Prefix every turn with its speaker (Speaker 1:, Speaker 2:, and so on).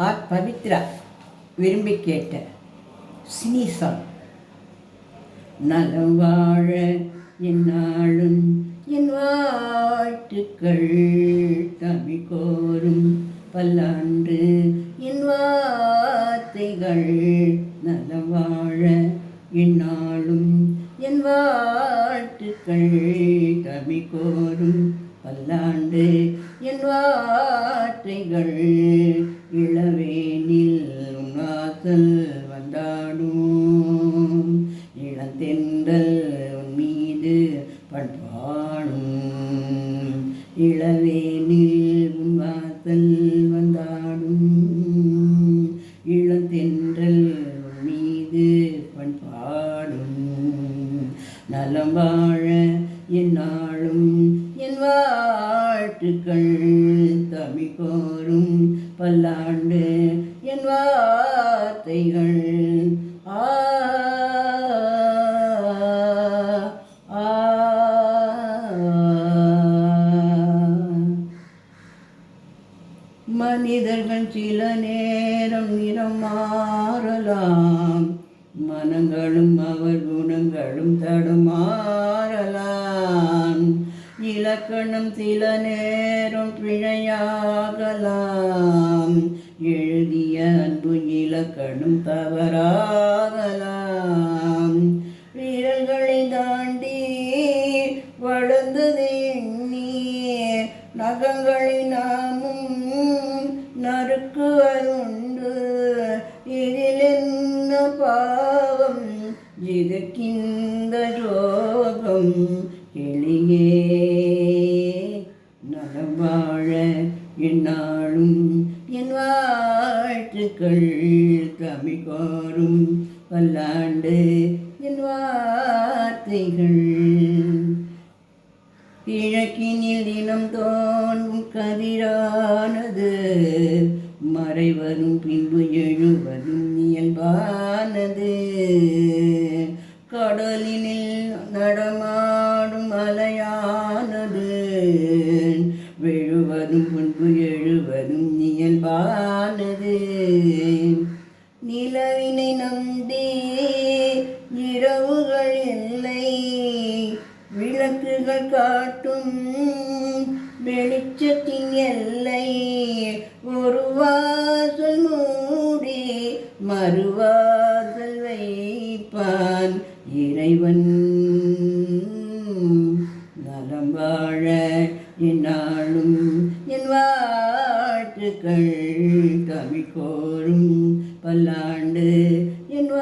Speaker 1: R Pavithra விரும்பி கேட்ட cine song. நலம் வாழ என்னாலும் என் வாழ்த்துக்கள், தமிழ் கோரும் பல்லாண்டு என் வார்த்தைகள். நலம் வாழ என்னாலும் என் வாழ்த்துக்கள், தமிழ் கோரும் பல்லாண்டு என் வார்த்தைகள். இளவேனில் உன் வாசல் வந்தாடும், இளந்தென்றல் உன் மீது பண்பாடும். இளவேனில் உன் வாசல் வந்தாடும், இளந்தென்றல் உன் மீது பண்பாடும். நலம் வாழ என்னாலும் என் வாழ்த்துக்கள், தமிழ் கோரும் பல்லாண்டு என் வார்த்தைகள். மனிதர்கள் சில நேரம் நிறம் மாறலாம், மனங்களும் அவர் குணங்களும் தடுமாறலாம். இலக்கணம் சில நேரம் பிழையாகலாம், எழுதிய அன்பு இலக்கணம் தவறாகலாம். வீரர்களை தாண்டி வளர்ந்தது எண்ணி, நகங்களை நாமும் நறுக்குவதுண்டு. இதில் என்ன பாவம், இதற்கிந்த சோகம். கிளியே நலம் வாழ என்னாலும் என் வாழ்த்துக்கள், தமிழ் கோரும் பல்லாண்டு என் வார்த்தைகள். கிழக்கினில் தினம் தோன்றும் கதிரானது, மறைவதும் பின்பு எழுவதும் இயல்பானது. கடலினில் நடமாடும் அலையானது, விழுவதும் பின்பு எழுவதும் இயல்பானது. நிலவினை நம்பி இரவுகள் இல்லை, விளக்குகள் காட்டும் வெளிச்சத்தின் எல்லை. ஒரு வாசல் மூடி மறுவாசல் வைப்பான் இறைவன். நலம் வாழ என்னாலும் என் வாழ்த்துக்கள், தமிழ் கோரும் பல்லாண்டு என்